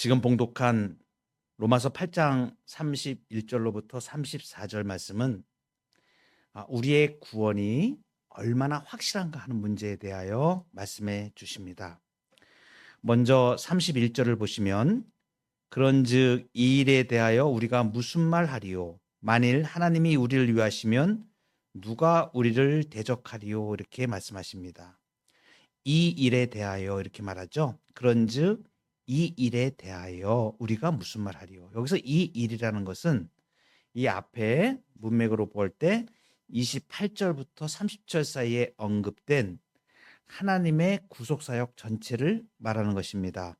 지금 봉독한 로마서 8장 31절로부터 34절 말씀은 우리의 구원이 얼마나 확실한가 하는 문제에 대하여 말씀해 주십니다. 먼저 31절을 보시면 그런즉 이 일에 대하여 우리가 무슨 말 하리요? 만일 하나님이 우리를 위하시면 누가 우리를 대적하리요? 이렇게 말씀하십니다. 이 일에 대하여 이렇게 말하죠. 그런즉 이 일에 대하여 우리가 무슨 말 하리요? 여기서 이 일이라는 것은 이 앞에 문맥으로 볼 때 28절부터 30절 사이에 언급된 하나님의 구속사역 전체를 말하는 것입니다.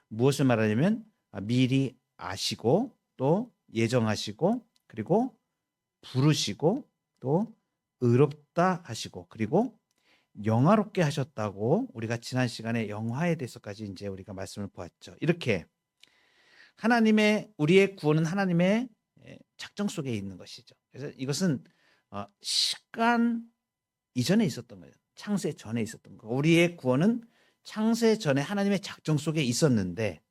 무엇을 말하냐면 미리 아시고 또 예정하시고 그리고 부르시고 또 의롭다 하시고 그리고 영화롭게 하셨다고 우리가 지난 시간에 영화에 대해서까지 이제 우리가 말씀을 보았죠. 이렇게 우리의 구원은 하나님의 작정 속에 있는 것이죠. 그래서 이것은 시간 이전에 있었던 거예요. 창세 전에 있었던 거. 우리의 구원은 창세 전에 하나님의 작정 속에 있었는데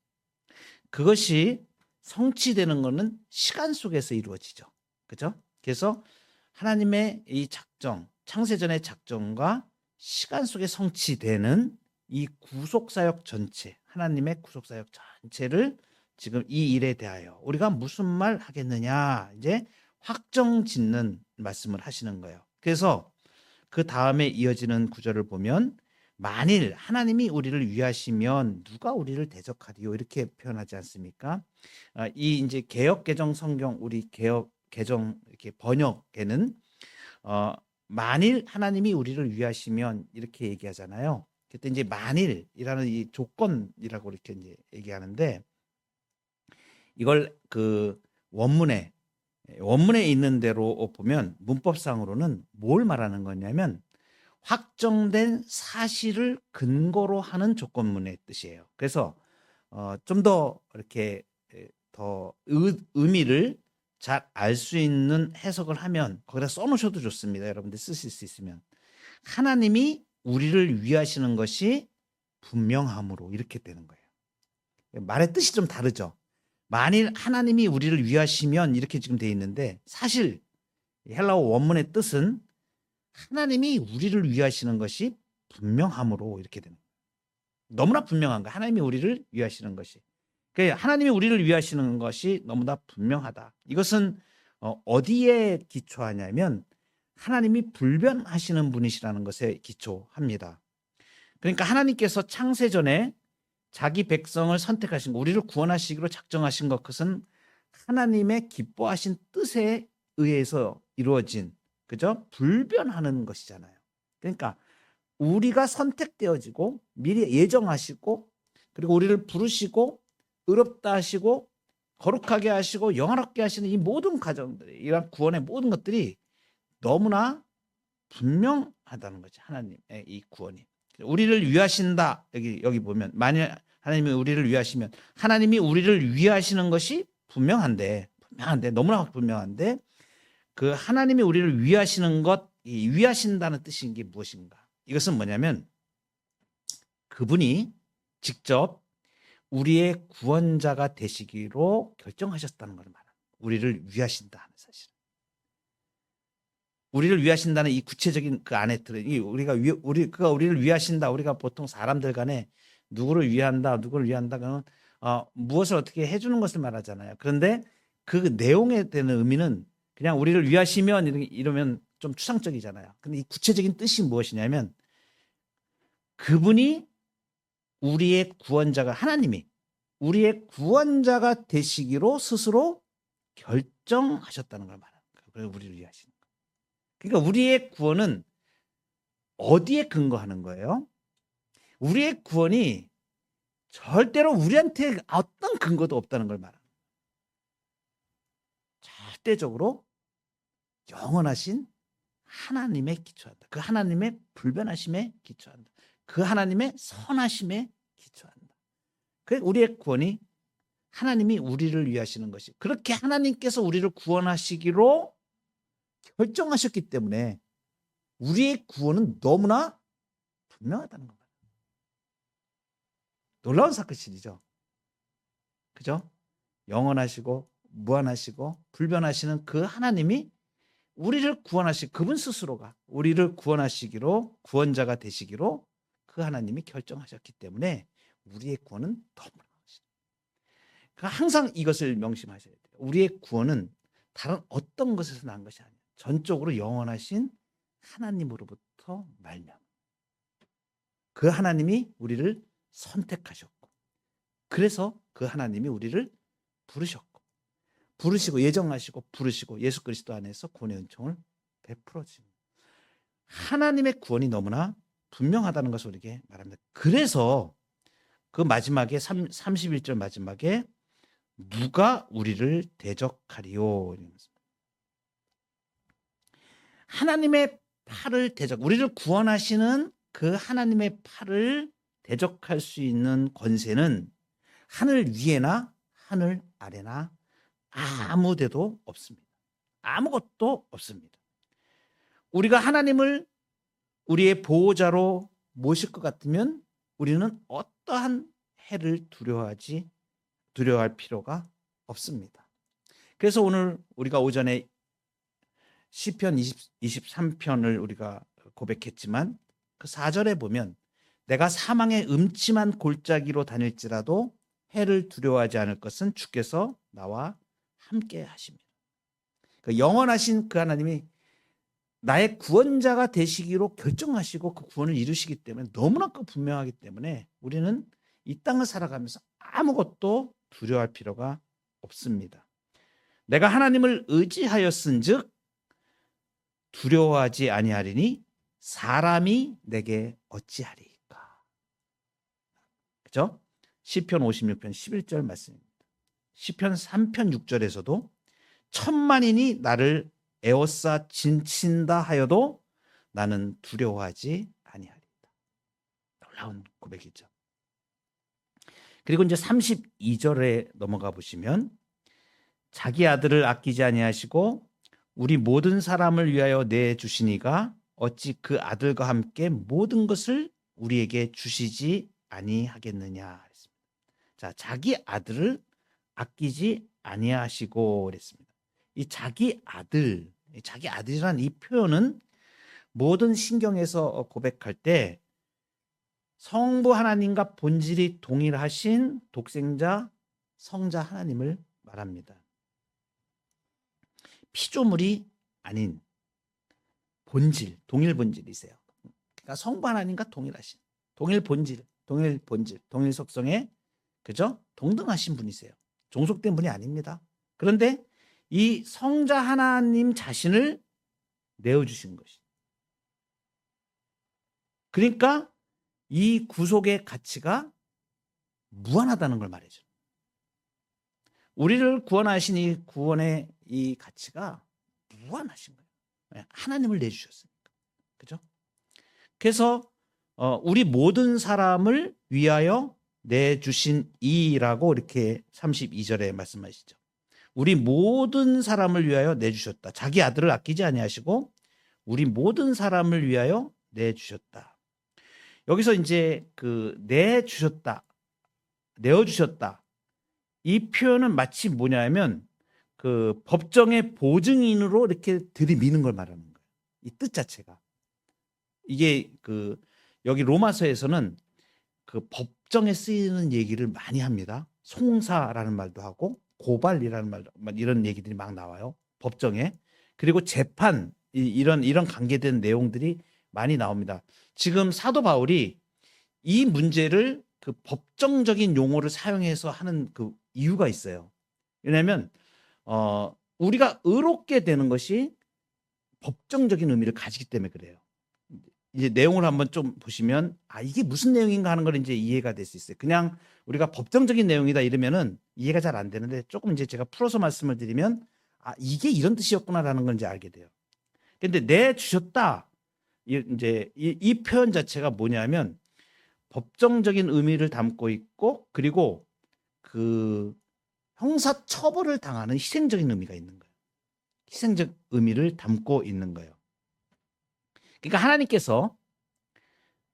그것이 성취되는 것은 시간 속에서 이루어지죠. 그죠? 그래서 하나님의 이 작정, 창세 전의 작정과 시간 속에 성취되는 이 구속사역 전체, 하나님의 구속사역 전체를 지금 이 일에 대하여 우리가 무슨 말 하겠느냐 이제 확정 짓는 말씀을 하시는 거예요. 그래서 그 다음에 이어지는 구절을 보면 만일 하나님이 우리를 위하시면 누가 우리를 대적하리요 이렇게 표현하지 않습니까? 이 이제 개역 개정 성경 우리 개역 개정 이렇게 번역에는 만일 하나님이 우리를 위하시면 이렇게 얘기하잖아요. 그때 이제 만일이라는 이 조건이라고 이렇게 이제 얘기하는데 이걸 그 원문에 있는 대로 보면 문법상으로는 뭘 말하는 거냐면 확정된 사실을 근거로 하는 조건문의 뜻이에요. 그래서 좀 더 이렇게 더 의미를 잘 알 수 있는 해석을 하면 거기다 써놓으셔도 좋습니다. 여러분들 쓰실 수 있으면 하나님이 우리를 위하시는 것이 분명함으로 이렇게 되는 거예요. 말의 뜻이 좀 다르죠. 만일 하나님이 우리를 위하시면 이렇게 지금 돼 있는데 사실 헬라어 원문의 뜻은 하나님이 우리를 위하시는 것이 분명함으로 이렇게 되는 거예요. 너무나 분명한 거예요. 하나님이 우리를 위하시는 것이. 그러니까 하나님이 우리를 위하시는 것이 너무나 분명하다. 이것은 어디에 기초하냐면 하나님이 불변하시는 분이시라는 것에 기초합니다. 그러니까 하나님께서 창세 전에 자기 백성을 선택하신 거, 우리를 구원하시기로 작정하신 것, 그것은 하나님의 기뻐하신 뜻에 의해서 이루어진, 그죠? 불변하는 것이잖아요. 그러니까 우리가 선택되어지고 미리 예정하시고 그리고 우리를 부르시고 의롭다 하시고 거룩하게 하시고 영화롭게 하시는 이 모든 과정들이, 이런 구원의 모든 것들이 너무나 분명하다는 거죠. 하나님의 이 구원이. 우리를 위하신다. 여기 보면 만일 하나님이 우리를 위하시면 하나님이 우리를 위하시는 것이 분명한데 너무나 분명한데 그 하나님이 우리를 위하시는 것, 이 위하신다는 뜻인 게 무엇인가? 이것은 뭐냐면 그분이 직접 우리의 구원자가 되시기로 결정하셨다는 걸 말합니다. 우리를 위하신다 하는 사실. 우리를 위하신다는 이 구체적인 그 안에 들은 그가 우리를 위하신다. 우리가 보통 사람들 간에 누구를 위한다, 그러면 무엇을 어떻게 해주는 것을 말하잖아요. 그런데 그 내용에 대한 의미는 그냥 우리를 위하시면 이러면 좀 추상적이잖아요. 근데 이 구체적인 뜻이 무엇이냐면 그분이 우리의 구원자가 하나님이 우리의 구원자가 되시기로 스스로 결정하셨다는 걸 말하는 거예요. 그래서 우리를 위하시는 거예요. 그러니까 우리의 구원은 어디에 근거하는 거예요? 우리의 구원이 절대로 우리한테 어떤 근거도 없다는 걸 말합니다. 절대적으로 영원하신 하나님에 기초한다. 그 하나님의 불변하심에 기초한다. 그 하나님의 선하심에 기초한다. 그 우리의 구원이 하나님이 우리를 위하시는 것이 그렇게 하나님께서 우리를 구원하시기로 결정하셨기 때문에 우리의 구원은 너무나 분명하다는 겁니다. 놀라운 사실이죠. 그죠? 영원하시고 무한하시고 불변하시는 그 하나님이 우리를 그분 스스로가 우리를 구원하시기로 구원자가 되시기로 그 하나님이 결정하셨기 때문에 우리의 구원은 너무나 많으시다. 그러니까 항상 이것을 명심하셔야 돼요. 우리의 구원은 다른 어떤 것에서 난 것이 아니에요. 전적으로 영원하신 하나님으로부터 말미암아. 그 하나님이 우리를 선택하셨고, 그래서 그 하나님이 우리를 부르시고 예정하시고 부르시고 예수 그리스도 안에서 구원의 은총을 베풀어 주십니다. 하나님의 구원이 너무나 분명하다는 것을 우리에게 말합니다. 그래서 그 마지막에 31절 마지막에 누가 우리를 대적하리요? 하나님의 팔을 우리를 구원하시는 그 하나님의 팔을 대적할 수 있는 권세는 하늘 위에나 하늘 아래나 아무 데도 없습니다. 아무것도 없습니다. 우리가 하나님을 우리의 보호자로 모실 것 같으면 우리는 어떠한 해를 두려워할 필요가 없습니다. 그래서 오늘 우리가 오전에 시편 23편을 우리가 고백했지만 그 4절에 보면 내가 사망의 음침한 골짜기로 다닐지라도 해를 두려워하지 않을 것은 주께서 나와 함께 하십니다. 그 영원하신 그 하나님이 나의 구원자가 되시기로 결정하시고 그 구원을 이루시기 때문에 너무나 분명하기 때문에 우리는 이 땅을 살아가면서 아무것도 두려워할 필요가 없습니다. 내가 하나님을 의지하였은즉 두려워하지 아니하리니 사람이 내게 어찌하리까. 그죠? 시편 56편 11절 말씀입니다. 시편 3편 6절에서도 천만인이 나를 에워싸 진친다 하여도 나는 두려워하지 아니하리다. 놀라운 고백이죠. 그리고 이제 32절에 넘어가 보시면 자기 아들을 아끼지 아니하시고 우리 모든 사람을 위하여 내주시니가 어찌 그 아들과 함께 모든 것을 우리에게 주시지 아니하겠느냐 했습니다. 자, 자기 아들을 아끼지 아니하시고 그랬습니다. 이 자기 아들이라는 이 표현은 모든 신경에서 고백할 때 성부 하나님과 본질이 동일하신 독생자 성자 하나님을 말합니다. 피조물이 아닌 본질, 동일 본질이세요. 그러니까 성부 하나님과 동일하신 동일 본질, 동일 속성의 그죠? 동등하신 분이세요. 종속된 분이 아닙니다. 그런데 이 성자 하나님 자신을 내어주신 것이. 그러니까 이 구속의 가치가 무한하다는 걸 말해줘. 우리를 구원하신 이 구원의 이 가치가 무한하신 거예요. 하나님을 내주셨으니까. 그죠? 그래서 우리 모든 사람을 위하여 내주신 이라고 이렇게 32절에 말씀하시죠. 우리 모든 사람을 위하여 내주셨다. 자기 아들을 아끼지 아니하시고 우리 모든 사람을 위하여 내주셨다. 여기서 이제 그 내주셨다, 내어주셨다. 이 표현은 마치 뭐냐면 그 법정의 보증인으로 이렇게 들이미는 걸 말하는 거예요. 이 뜻 자체가. 이게 그 여기 로마서에서는 그 법정에 쓰이는 얘기를 많이 합니다. 송사라는 말도 하고 고발이라는 말, 이런 얘기들이 막 나와요. 법정에. 그리고 재판, 이런 관계된 내용들이 많이 나옵니다. 지금 사도 바울이 이 문제를 그 법정적인 용어를 사용해서 하는 그 이유가 있어요. 왜냐하면 우리가 의롭게 되는 것이 법정적인 의미를 가지기 때문에 그래요. 이제 내용을 한번 좀 보시면 이게 무슨 내용인가 하는 걸 이제 이해가 될 수 있어요. 그냥 우리가 법정적인 내용이다 이러면은 이해가 잘 안 되는데 조금 이제 제가 풀어서 말씀을 드리면 이게 이런 뜻이었구나라는 걸 이제 알게 돼요. 근데 내 주셨다 이제 이 표현 자체가 뭐냐면 법정적인 의미를 담고 있고 그리고 그 형사 처벌을 당하는 희생적인 의미가 있는 거예요. 희생적 의미를 담고 있는 거예요. 그러니까 하나님께서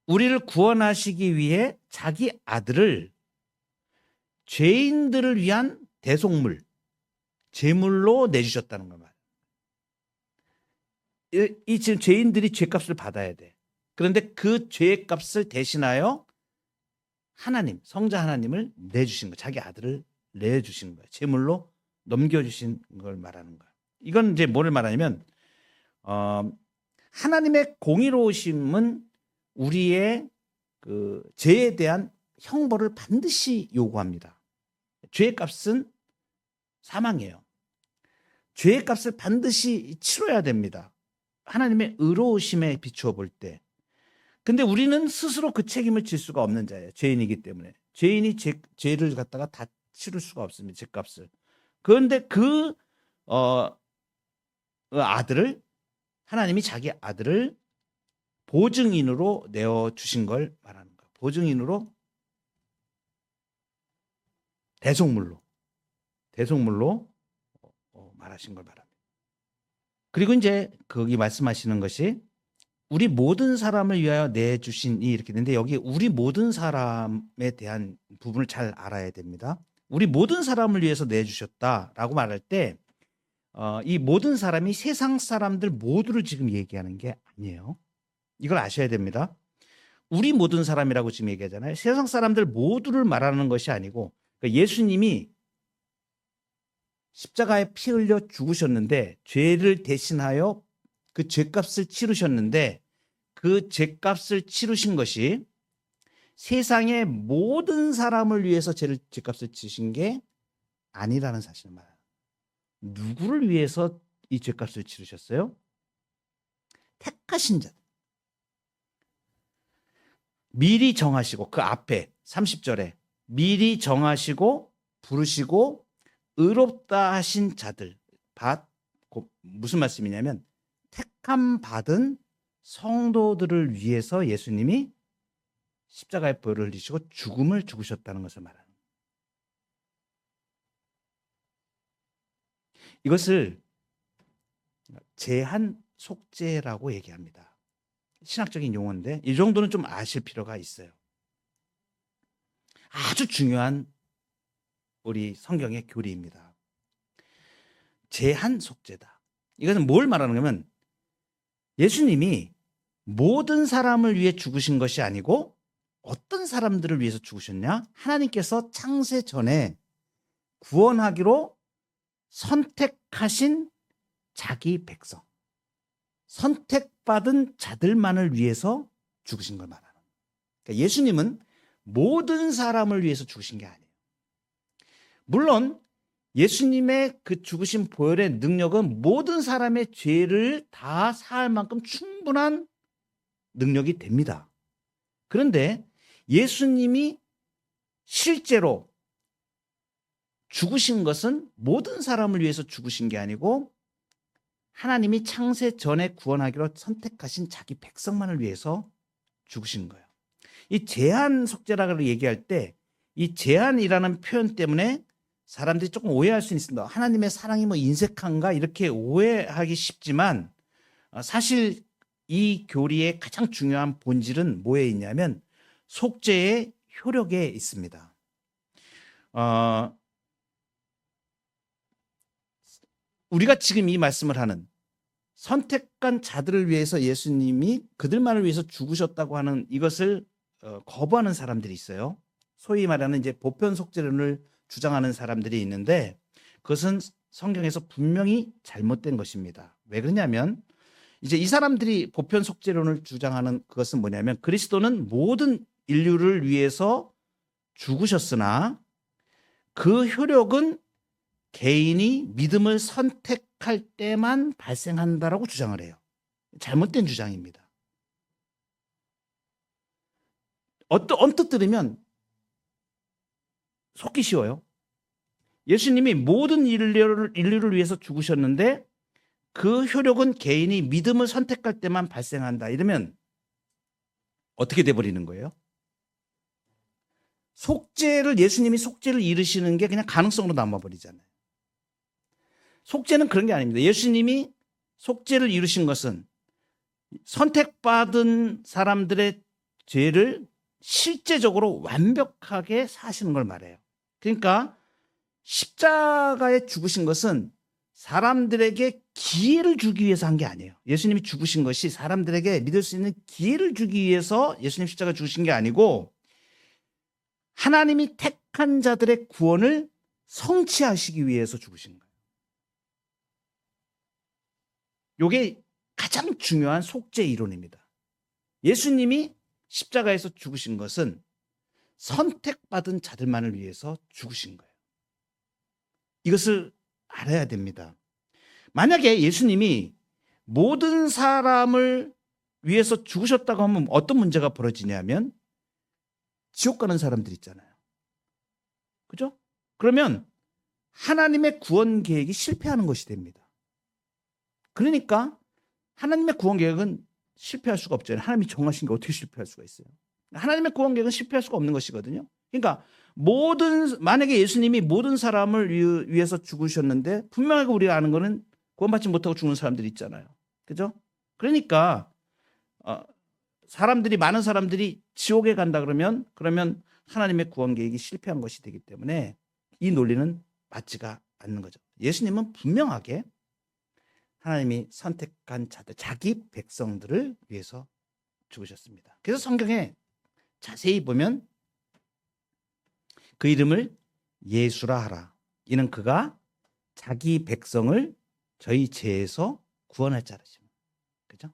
우리를 구원하시기 위해 자기 아들을 죄인들을 위한 대속물, 제물로 내주셨다는 거 말이에요. 이 지금 죄인들이 죄값을 받아야 돼. 그런데 그 죄값을 대신하여 하나님, 성자 하나님을 내주신 거, 자기 아들을 내주신 거예요. 제물로 넘겨주신 걸 말하는 거예요. 이건 이제 뭐를 말하냐면 하나님의 공의로우심은 우리의 그 죄에 대한 형벌을 반드시 요구합니다. 죄의 값은 사망이에요. 죄의 값을 반드시 치러야 됩니다. 하나님의 의로우심에 비추어 볼 때. 근데 우리는 스스로 그 책임을 질 수가 없는 자예요. 죄인이기 때문에. 죄인이 죄를 갖다가 다 치를 수가 없습니다. 죄값을. 그런데 그 아들을, 하나님이 자기 아들을 보증인으로 내어주신 걸 말하는 거예요. 보증인으로, 대속물로 말하신 걸 말합니다. 그리고 이제 거기 말씀하시는 것이 우리 모든 사람을 위하여 내주신이 이렇게 되는데, 여기 우리 모든 사람에 대한 부분을 잘 알아야 됩니다. 우리 모든 사람을 위해서 내주셨다라고 말할 때 이 모든 사람이 세상 사람들 모두를 지금 얘기하는 게 아니에요. 이걸 아셔야 됩니다. 우리 모든 사람이라고 지금 얘기하잖아요. 세상 사람들 모두를 말하는 것이 아니고, 그러니까 예수님이 십자가에 피 흘려 죽으셨는데, 죄를 대신하여 그 죄값을 치르셨는데, 그 죄값을 치르신 것이 세상의 모든 사람을 위해서 죄값을 치신 게 아니라는 사실을 말합니다. 누구를 위해서 이 죄값을 치르셨어요? 택하신 자. 미리 정하시고, 그 앞에 30절에 미리 정하시고 부르시고 의롭다 하신 자들. 무슨 말씀이냐면 택함 받은 성도들을 위해서 예수님이 십자가의 보혈을 흘리시고 죽음을 죽으셨다는 것을 말하는 거예요. 이것을 제한 속죄라고 얘기합니다. 신학적인 용어인데 이 정도는 좀 아실 필요가 있어요. 아주 중요한 우리 성경의 교리입니다. 제한 속죄다. 이것은 뭘 말하는 거냐면 예수님이 모든 사람을 위해 죽으신 것이 아니고 어떤 사람들을 위해서 죽으셨냐? 하나님께서 창세 전에 구원하기로 선택하신 자기 백성, 선택받은 자들만을 위해서 죽으신 걸 말하는 거예요. 그러니까 예수님은 모든 사람을 위해서 죽으신 게 아니에요. 물론 예수님의 그 죽으신 보혈의 능력은 모든 사람의 죄를 다 사할 만큼 충분한 능력이 됩니다. 그런데 예수님이 실제로 죽으신 것은 모든 사람을 위해서 죽으신 게 아니고 하나님이 창세 전에 구원하기로 선택하신 자기 백성만을 위해서 죽으신 거예요. 이 제한 속죄라고 얘기할 때 이 제한이라는 표현 때문에 사람들이 조금 오해할 수 있습니다. 하나님의 사랑이 뭐 인색한가 이렇게 오해하기 쉽지만 사실 이 교리의 가장 중요한 본질은 뭐에 있냐면 속죄의 효력에 있습니다. 우리가 지금 이 말씀을 하는 선택한 자들을 위해서 예수님이 그들만을 위해서 죽으셨다고 하는 이것을 거부하는 사람들이 있어요. 소위 말하는 이제 보편 속죄론을 주장하는 사람들이 있는데 그것은 성경에서 분명히 잘못된 것입니다. 왜 그러냐면 이제 이 사람들이 보편 속죄론을 주장하는 그것은 뭐냐면 그리스도는 모든 인류를 위해서 죽으셨으나 그 효력은 개인이 믿음을 선택할 때만 발생한다라고 주장을 해요. 잘못된 주장입니다. 언뜻 들으면 속기 쉬워요. 예수님이 모든 인류를 위해서 죽으셨는데 그 효력은 개인이 믿음을 선택할 때만 발생한다. 이러면 어떻게 돼버리는 거예요? 예수님이 속죄를 이루시는 게 그냥 가능성으로 남아버리잖아요. 속죄는 그런 게 아닙니다. 예수님이 속죄를 이루신 것은 선택받은 사람들의 죄를 실제적으로 완벽하게 사시는 걸 말해요. 그러니까 십자가에 죽으신 것은 사람들에게 기회를 주기 위해서 한 게 아니에요. 예수님이 죽으신 것이 사람들에게 믿을 수 있는 기회를 주기 위해서 예수님 십자가 죽으신 게 아니고 하나님이 택한 자들의 구원을 성취하시기 위해서 죽으신 거예요. 이게 가장 중요한 속죄 이론입니다. 예수님이 십자가에서 죽으신 것은 선택받은 자들만을 위해서 죽으신 거예요. 이것을 알아야 됩니다. 만약에 예수님이 모든 사람을 위해서 죽으셨다고 하면 어떤 문제가 벌어지냐면 지옥 가는 사람들 있잖아요. 그죠? 그러면 하나님의 구원 계획이 실패하는 것이 됩니다. 그러니까 하나님의 구원 계획은 실패할 수가 없잖아요. 하나님이 정하신 게 어떻게 실패할 수가 있어요? 하나님의 구원 계획은 실패할 수가 없는 것이거든요. 그러니까 만약에 예수님이 모든 사람을 위해서 죽으셨는데 분명하게 우리가 아는 거는 구원받지 못하고 죽는 사람들이 있잖아요. 그죠? 그러니까 많은 사람들이 지옥에 간다 그러면 하나님의 구원 계획이 실패한 것이 되기 때문에 이 논리는 맞지가 않는 거죠. 예수님은 분명하게 하나님이 선택한 자들, 자기 백성들을 위해서 죽으셨습니다. 그래서 성경에 자세히 보면 그 이름을 예수라 하라. 이는 그가 자기 백성을 저희 죄에서 구원할 자라십니다. 그죠?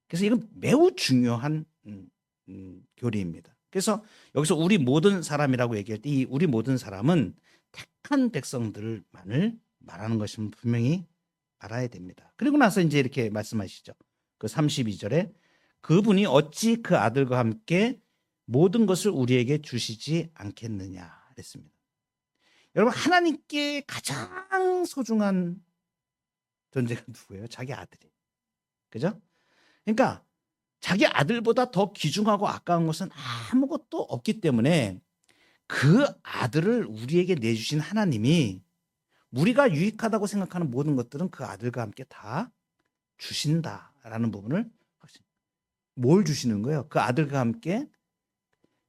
그래서 이건 매우 중요한 교리입니다. 그래서 여기서 우리 모든 사람이라고 얘기할 때 이 우리 모든 사람은 택한 백성들만을 말하는 것임을 분명히 알아야 됩니다. 그리고 나서 이제 이렇게 말씀하시죠. 그 32절에 그분이 어찌 그 아들과 함께 모든 것을 우리에게 주시지 않겠느냐 그랬습니다. 여러분 하나님께 가장 소중한 존재가 누구예요? 자기 아들이. 그죠? 그러니까 자기 아들보다 더 귀중하고 아까운 것은 아무것도 없기 때문에 그 아들을 우리에게 내주신 하나님이 우리가 유익하다고 생각하는 모든 것들은 그 아들과 함께 다 주신다라는 부분을 뭘 주시는 거예요? 그 아들과 함께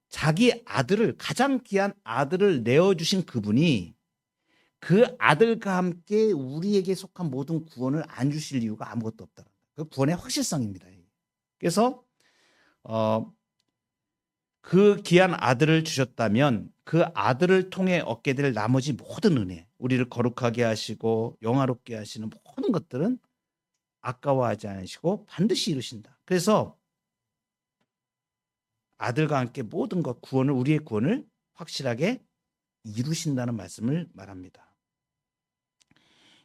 자기 아들을 가장 귀한 아들을 내어주신 그분이 그 아들과 함께 우리에게 속한 모든 구원을 안 주실 이유가 아무것도 없다. 그 구원의 확실성입니다. 그래서 그 귀한 아들을 주셨다면 그 아들을 통해 얻게 될 나머지 모든 은혜, 우리를 거룩하게 하시고 영화롭게 하시는 모든 것들은 아까워하지 않으시고 반드시 이루신다. 그래서 아들과 함께 모든 것, 우리의 구원을 확실하게 이루신다는 말씀을 말합니다.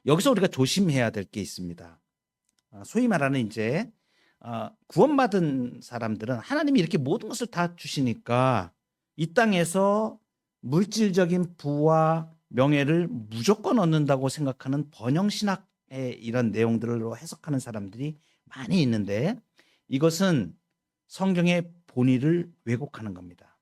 여기서 우리가 조심해야 될 게 있습니다. 소위 말하는 이제 구원받은 사람들은 하나님이 이렇게 모든 것을 다 주시니까 이 땅에서 물질적인 부와 명예를 무조건 얻는다고 생각하는 번영신학의 이런 내용들로 해석하는 사람들이 많이 있는데 이것은 성경의 본의를 왜곡하는 겁니다.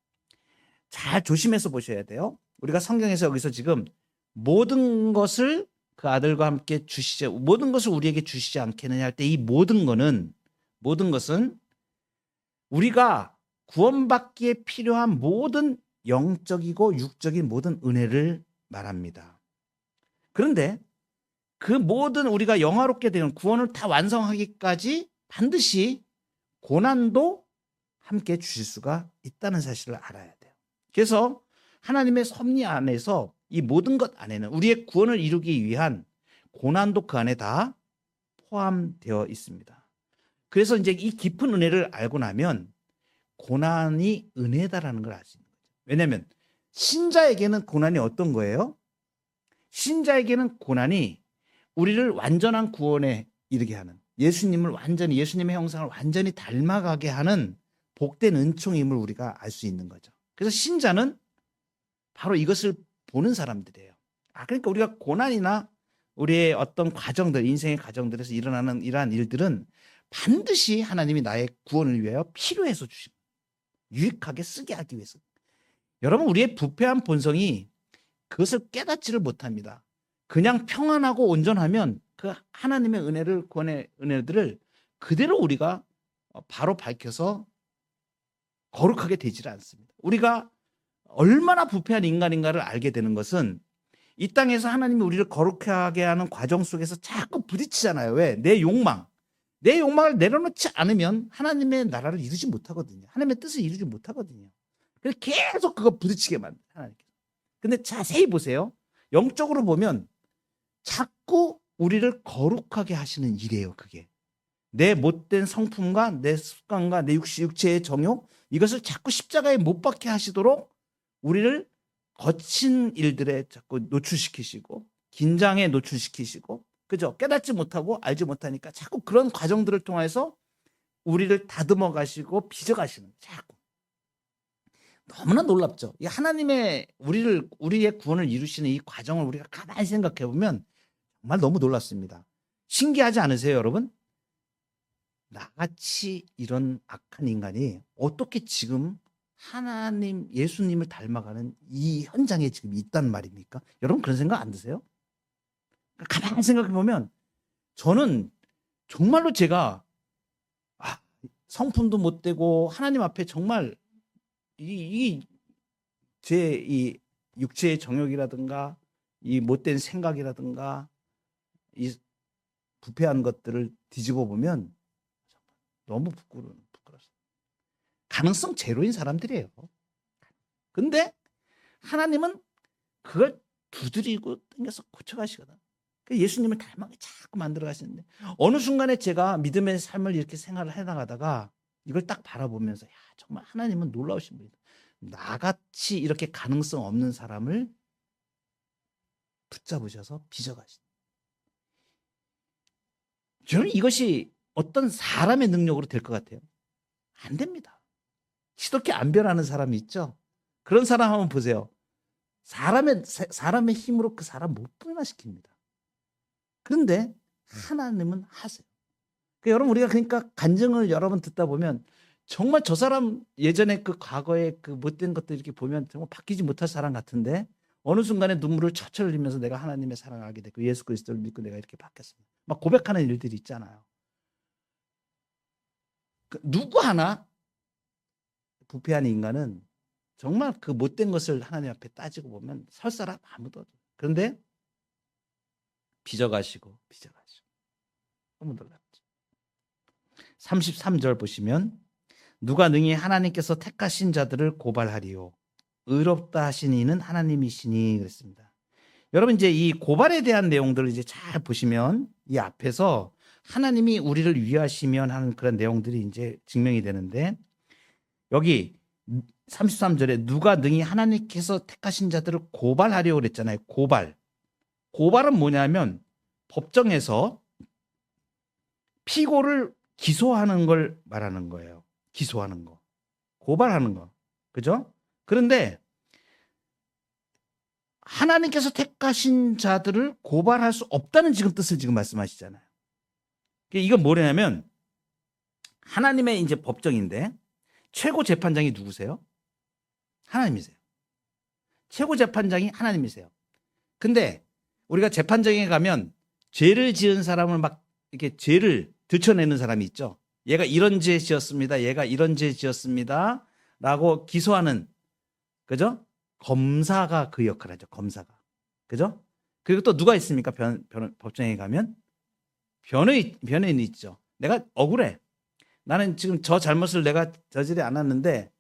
잘 조심해서 보셔야 돼요. 우리가 성경에서 여기서 지금 모든 것을 그 아들과 함께 모든 것을 우리에게 주시지 않겠느냐 할 때 이 모든 것은 우리가 구원받기에 필요한 모든 영적이고 육적인 모든 은혜를 말합니다. 그런데 그 모든 우리가 영화롭게 되는 구원을 다 완성하기까지 반드시 고난도 함께 주실 수가 있다는 사실을 알아야 돼요. 그래서 하나님의 섭리 안에서 이 모든 것 안에는 우리의 구원을 이루기 위한 고난도 그 안에 다 포함되어 있습니다. 그래서 이제 이 깊은 은혜를 알고 나면 고난이 은혜다라는 걸 알 수 있는 거죠. 왜냐하면 신자에게는 고난이 어떤 거예요? 신자에게는 고난이 우리를 완전한 구원에 이르게 하는, 예수님의 형상을 완전히 닮아가게 하는 복된 은총임을 우리가 알 수 있는 거죠. 그래서 신자는 바로 이것을 보는 사람들이에요. 그러니까 우리가 고난이나 우리의 어떤 과정들, 인생의 과정들에서 일어나는 이러한 일들은 반드시 하나님이 나의 구원을 위하여 필요해서 주신, 유익하게 쓰게 하기 위해서. 여러분, 우리의 부패한 본성이 그것을 깨닫지를 못합니다. 그냥 평안하고 온전하면 그 하나님의 은혜를, 구원의 은혜들을 그대로 우리가 바로 밝혀서 거룩하게 되지를 않습니다. 우리가 얼마나 부패한 인간인가를 알게 되는 것은 이 땅에서 하나님이 우리를 거룩하게 하는 과정 속에서 자꾸 부딪히잖아요. 왜? 내 욕망을 내려놓지 않으면 하나님의 나라를 이루지 못하거든요. 하나님의 뜻을 이루지 못하거든요. 그래서 계속 그거 부딪히게 만들어요. 하나님께서. 근데 자세히 보세요. 영적으로 보면 자꾸 우리를 거룩하게 하시는 일이에요. 그게. 내 못된 성품과 내 습관과 내 육체의 정욕, 이것을 자꾸 십자가에 못 박게 하시도록 우리를 거친 일들에 자꾸 노출시키시고 긴장에 노출시키시고, 그죠? 깨닫지 못하고 알지 못하니까 자꾸 그런 과정들을 통해서 우리를 다듬어 가시고 빚어 가시는, 자꾸. 너무나 놀랍죠. 이 하나님의 우리의 구원을 이루시는 이 과정을 우리가 가만히 생각해 보면 정말 너무 놀랍습니다. 신기하지 않으세요, 여러분? 나같이 이런 악한 인간이 어떻게 지금 하나님, 예수님을 닮아가는 이 현장에 지금 있단 말입니까? 여러분 그런 생각 안 드세요? 가만히 생각해 보면 저는 정말로 제가 성품도 못 되고 하나님 앞에 정말 제 이 육체의 정욕이라든가 이 못된 생각이라든가 이 부패한 것들을 뒤집어 보면 너무 부끄러워요. 가능성 제로인 사람들이에요. 근데 하나님은 그걸 두드리고 당겨서 고쳐가시거든. 예수님을 닮아게 자꾸 만들어 가시는데, 어느 순간에 제가 믿음의 삶을 이렇게 생활을 해나가다가 이걸 딱 바라보면서, 야, 정말 하나님은 놀라우신 분이다. 나같이 이렇게 가능성 없는 사람을 붙잡으셔서 빚어가신다. 저는 이것이 어떤 사람의 능력으로 될 것 같아요? 안 됩니다. 시덥게 안 변하는 사람이 있죠. 그런 사람 한번 보세요. 사람의 힘으로 그 사람 못 변화시킵니다. 그런데 하나님은 하세요. 여러분, 우리가 그러니까 간증을 여러 번 듣다 보면 정말 저 사람 예전에 그 과거의 그 못된 것들 이렇게 보면 정말 바뀌지 못할 사람 같은데 어느 순간에 눈물을 철철 흘리면서 내가 하나님의 사랑을 알게 됐고 예수 그리스도를 믿고 내가 이렇게 바뀌었습니다. 막 고백하는 일들이 있잖아요. 누구 하나 부패한 인간은 정말 그 못된 것을 하나님 앞에 따지고 보면 설 사람 아무도 없어요. 그런데 빚어가시고 너무 놀랍죠. 33절 보시면 누가 능히 하나님께서 택하신 자들을 고발하리요 의롭다 하신 이는 하나님이시니 그랬습니다. 여러분, 이제 이 고발에 대한 내용들을 이제 잘 보시면 이 앞에서 하나님이 우리를 위하시면 하는 그런 내용들이 이제 증명이 되는데, 여기 33절에 누가 능히 하나님께서 택하신 자들을 고발하려고 그랬잖아요. 고발은 뭐냐면 법정에서 피고를 기소하는 걸 말하는 거예요. 기소하는 거. 고발하는 거. 그죠? 그런데 하나님께서 택하신 자들을 고발할 수 없다는 지금 뜻을 지금 말씀하시잖아요. 이건 뭐냐면 하나님의 이제 법정인데 최고 재판장이 누구세요? 하나님이세요. 최고 재판장이 하나님이세요. 근데 우리가 재판정에 가면 죄를 지은 사람을 막 이렇게 죄를 들춰내는 사람이 있죠. 얘가 이런 죄 지었습니다. 얘가 이런 죄 지었습니다. 라고 기소하는, 그죠? 검사가 그 역할을 하죠. 검사가. 그죠? 그리고 또 누가 있습니까? 법정에 가면 변호인이 있죠. 내가 억울해. 나는 지금 저 잘못을 내가 저지르지 않았는데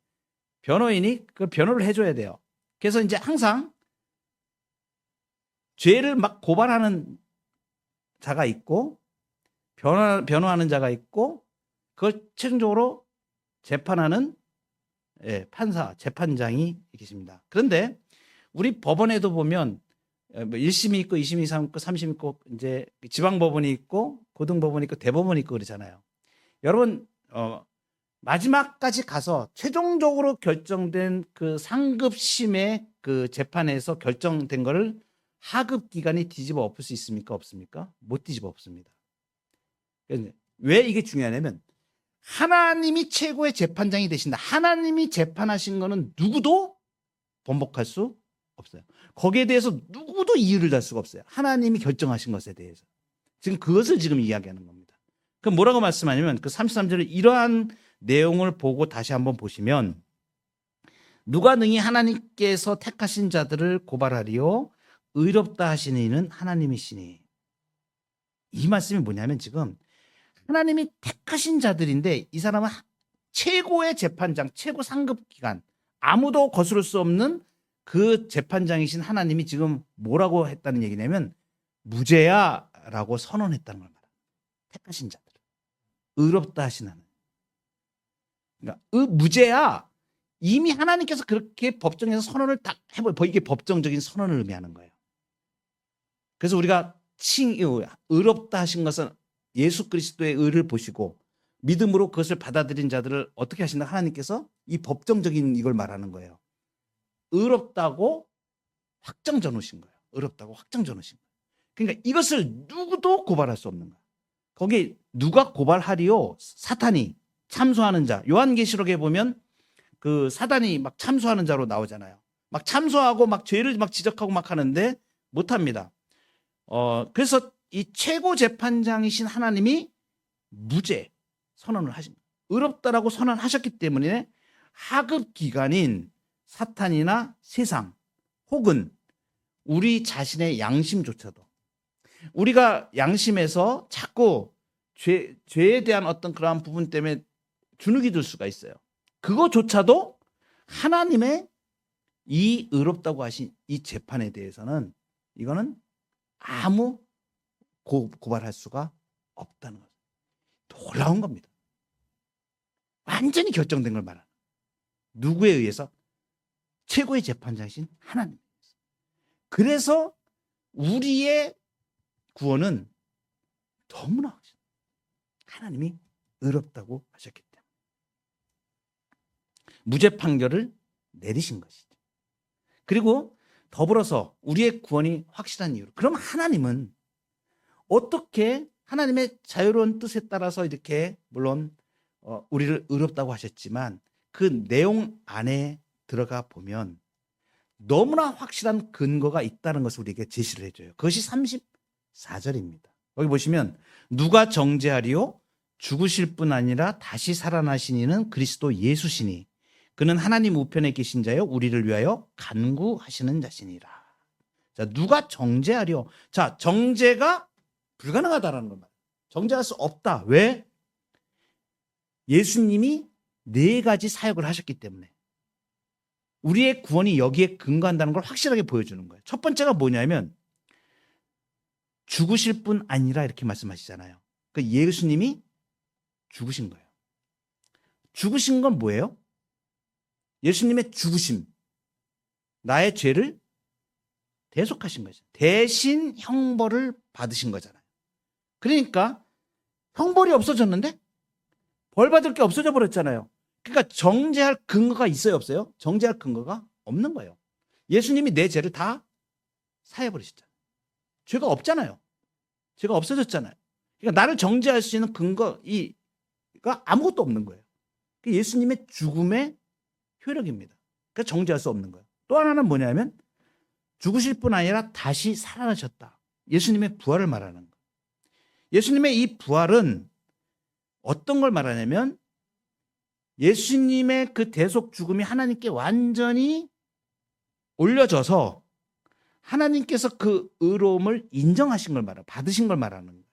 변호인이 그 변호를 해줘야 돼요. 그래서 이제 항상 죄를 막 고발하는 자가 있고 변호하는 자가 있고 그걸 최종적으로 재판하는 판사, 재판장이 계십니다. 그런데 우리 법원에도 보면 1심이 있고 2심이 있고 3심이 있고 이제 지방법원이 있고 고등법원이 있고 대법원이 있고 그러잖아요. 여러분, 마지막까지 가서 최종적으로 결정된 그 상급심의 그 재판에서 결정된 거를 하급 기관이 뒤집어 엎을 수 있습니까? 없습니까? 못 뒤집어 엎습니다. 왜 이게 중요하냐면 하나님이 최고의 재판장이 되신다. 하나님이 재판하신 거는 누구도 번복할 수 없어요. 거기에 대해서 누구도 이유를 달 수가 없어요. 하나님이 결정하신 것에 대해서. 지금 그것을 지금 이야기하는 겁니다. 그럼 뭐라고 말씀하냐면 그 33절에 이러한 내용을 보고 다시 한번 보시면 누가 능히 하나님께서 택하신 자들을 고발하리요 의롭다 하시는 이는 하나님이시니. 이 말씀이 뭐냐면 지금 하나님이 택하신 자들인데 이 사람은 최고의 재판장, 최고 상급 기관, 아무도 거스를 수 없는 그 재판장이신 하나님이 지금 뭐라고 했다는 얘기냐면 무죄야라고 선언했다는 걸 말합니다. 택하신 자들, 의롭다 하신 하나님. 그러니까 무죄야. 이미 하나님께서 그렇게 법정에서 선언을 딱 해버려. 이게 법정적인 선언을 의미하는 거예요. 그래서 우리가 의롭다 하신 것은 예수 그리스도의 의를 보시고 믿음으로 그것을 받아들인 자들을 어떻게 하신다? 하나님께서 이 법정적인 이걸 말하는 거예요. 의롭다고 확정져 놓으신 거예요. 의롭다고 확정져 놓으신 거예요. 그러니까 이것을 누구도 고발할 수 없는 거예요. 거기 누가 고발하리요? 사탄이 참소하는 자. 요한계시록에 보면 그 사단이 막 참소하는 자로 나오잖아요. 막 참소하고 막 죄를 막 지적하고 막 하는데 못합니다. 그래서 이 최고 재판장이신 하나님이 무죄 선언을 하십니다. 의롭다라고 선언하셨기 때문에 하급 기관인 사탄이나 세상 혹은 우리 자신의 양심조차도 우리가 양심에서 자꾸 죄에 대한 어떤 그러한 부분 때문에 주눅이 들 수가 있어요. 그거조차도 하나님의 이 의롭다고 하신 이 재판에 대해서는 이거는 아무 고발할 수가 없다는 거죠. 놀라운 겁니다. 완전히 결정된 걸 말하는. 누구에 의해서? 최고의 재판장이신 하나님. 그래서 우리의 구원은 너무나 확실해요. 하나님이 의롭다고 하셨기 때문에. 무죄 판결을 내리신 것이죠. 그리고 더불어서 우리의 구원이 확실한 이유로. 그럼 하나님은 어떻게 하나님의 자유로운 뜻에 따라서 이렇게 물론 우리를 의롭다고 하셨지만 그 내용 안에 들어가 보면 너무나 확실한 근거가 있다는 것을 우리에게 제시를 해줘요. 그것이 34절입니다. 여기 보시면 누가 정죄하리요? 죽으실 뿐 아니라 다시 살아나신 이는 그리스도 예수시니 그는 하나님 우편에 계신 자요 우리를 위하여 간구하시는 자시니라. 자, 누가 정죄하리요? 자, 정죄가 불가능하다라는 겁니다. 정죄할 수 없다. 왜? 예수님이 4가지 사역을 하셨기 때문에 우리의 구원이 여기에 근거한다는 걸 확실하게 보여주는 거예요. 첫 번째가 뭐냐면 죽으실 뿐 아니라 이렇게 말씀하시잖아요. 그 예수님이 죽으신 거예요. 죽으신 건 뭐예요? 예수님의 죽으심, 나의 죄를 대속하신 거죠. 대신 형벌을 받으신 거잖아요. 그러니까 형벌이 없어졌는데 벌 받을 게 없어져 버렸잖아요. 그러니까 정죄할 근거가 있어요, 없어요? 정죄할 근거가 없는 거예요. 예수님이 내 죄를 다 사해버리셨잖아요. 죄가 없잖아요. 죄가 없어졌잖아요. 그러니까 나를 정죄할 수 있는 근거가 아무것도 없는 거예요. 예수님의 죽음의 효력입니다. 그러니까 정죄할 수 없는 거예요. 또 하나는 뭐냐면 죽으실 뿐 아니라 다시 살아나셨다. 예수님의 부활을 말하는 거예요. 예수님의 이 부활은 어떤 걸 말하냐면 예수님의 그 대속 죽음이 하나님께 완전히 올려져서 하나님께서 그 의로움을 인정하신 걸 말하는, 받으신 걸 말하는 거예요.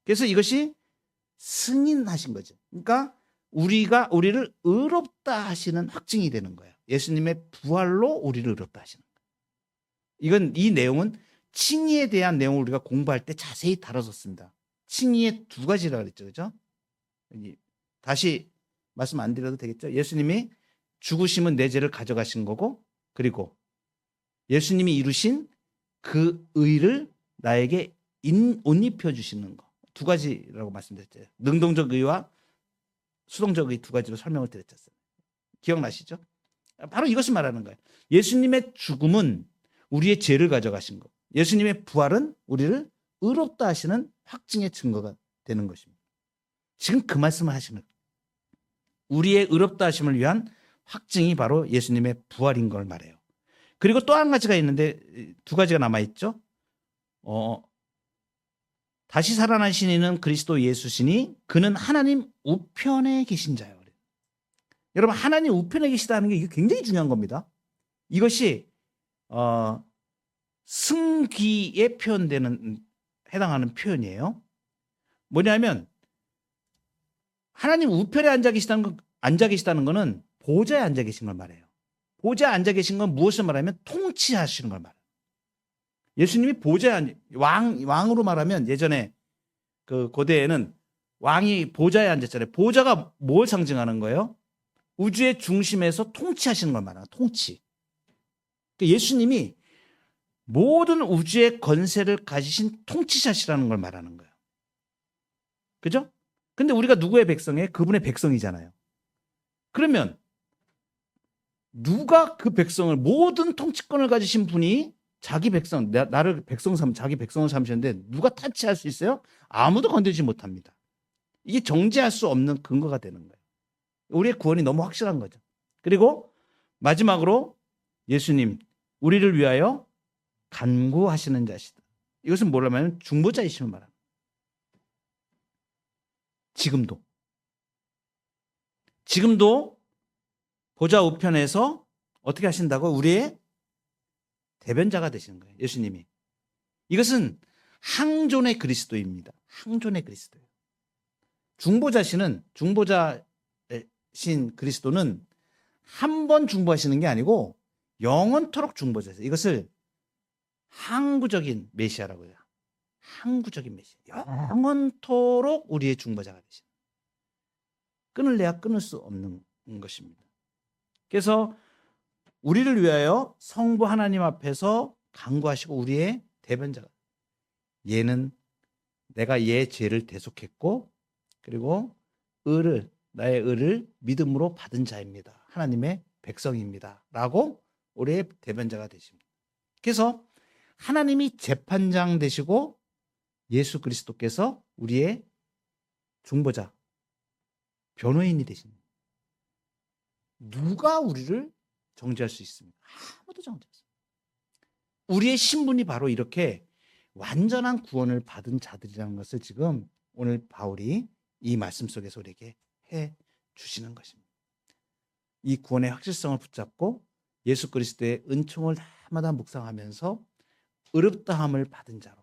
그래서 이것이 승인하신 거죠. 그러니까 우리를 의롭다 하시는 확증이 되는 거예요. 예수님의 부활로 우리를 의롭다 하시는 거예요. 이 내용은 칭의에 대한 내용을 우리가 공부할 때 자세히 다뤄졌습니다. 칭의의 2가지라 그랬죠. 그죠? 다시 말씀 안 드려도 되겠죠? 예수님이 죽으심은 내 죄를 가져가신 거고, 그리고 예수님이 이루신 그 의를 나에게 옷 입혀주시는 거. 2가지라고 말씀드렸죠. 능동적 의와 수동적 의 2가지로 설명을 드렸잖아요. 기억나시죠? 바로 이것을 말하는 거예요. 예수님의 죽음은 우리의 죄를 가져가신 거. 예수님의 부활은 우리를 의롭다 하시는 확증의 증거가 되는 것입니다. 지금 그 말씀을 하시는 거예요. 우리의 의롭다 하심을 위한 확증이 바로 예수님의 부활인 걸 말해요. 그리고 또 한 가지가 있는데 2가지가 남아있죠. 다시 살아나신 이는 그리스도 예수시니 그는 하나님 우편에 계신 자요. 여러분 하나님 우편에 계시다는 게 이게 굉장히 중요한 겁니다. 이것이 승귀에 해당하는 표현이에요. 뭐냐면 하나님 우편에 앉아 계시다는 거는 보좌에 앉아 계신 걸 말해요. 보좌에 앉아 계신 건 무엇을 말하면 통치하시는 걸 말해요. 예수님이 보좌에 왕으로 말하면 예전에 그 고대에는 왕이 보좌에 앉았잖아요. 보좌가 뭘 상징하는 거예요? 우주의 중심에서 통치하시는 걸 말하는 통치. 그러니까 예수님이 모든 우주의 권세를 가지신 통치자시라는 걸 말하는 거예요. 그죠? 근데 우리가 누구의 백성이에요? 그분의 백성이잖아요. 그러면 누가 그 백성을 모든 통치권을 가지신 분이 자기 백성, 나를 자기 백성을 삼으셨는데 누가 타치할 수 있어요? 아무도 건들지 못합니다. 이게 정죄할 수 없는 근거가 되는 거예요. 우리의 구원이 너무 확실한 거죠. 그리고 마지막으로 예수님, 우리를 위하여 간구하시는 자시다. 이것은 뭐라면 중보자이심을 말합니다. 지금도 보좌 우편에서 어떻게 하신다고? 우리의 대변자가 되시는 거예요. 예수님이. 이것은 항존의 그리스도입니다. 항존의 그리스도예요. 중보자신 그리스도는 한 번 중보하시는 게 아니고 영원토록 중보자세요. 이것을 항구적인 메시아라고 해요. 항구적인 메시아. 영원토록 우리의 중보자가 되시는. 끊을래야 끊을 수 없는 것입니다. 그래서 우리를 위하여 성부 하나님 앞에서 간구하시고 우리의 대변자가, 얘는 내가 얘 죄를 대속했고 그리고 나의 의를 믿음으로 받은 자입니다. 하나님의 백성입니다. 라고 우리의 대변자가 되십니다. 그래서 하나님이 재판장 되시고 예수 그리스도께서 우리의 중보자, 변호인이 되십니다. 누가 우리를 정죄할 수 있습니까? 아무도 정죄할 수 없습니다. 우리의 신분이 바로 이렇게 완전한 구원을 받은 자들이라는 것을 지금 오늘 바울이 이 말씀 속에서 우리에게 해 주시는 것입니다. 이 구원의 확실성을 붙잡고 예수 그리스도의 은총을 날마다 묵상하면서 의롭다함을 받은 자로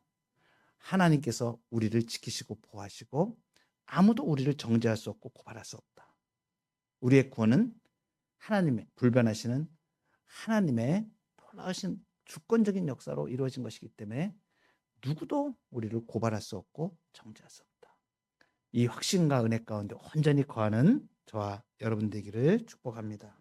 하나님께서 우리를 지키시고 보호하시고 아무도 우리를 정죄할 수 없고 고발할 수 없다. 우리의 구원은 하나님의 불변하시는 하나님의 놀라우신 주권적인 역사로 이루어진 것이기 때문에 누구도 우리를 고발할 수 없고 정죄할 수 없다. 이 확신과 은혜 가운데 온전히 거하는 저와 여러분 되기를 축복합니다.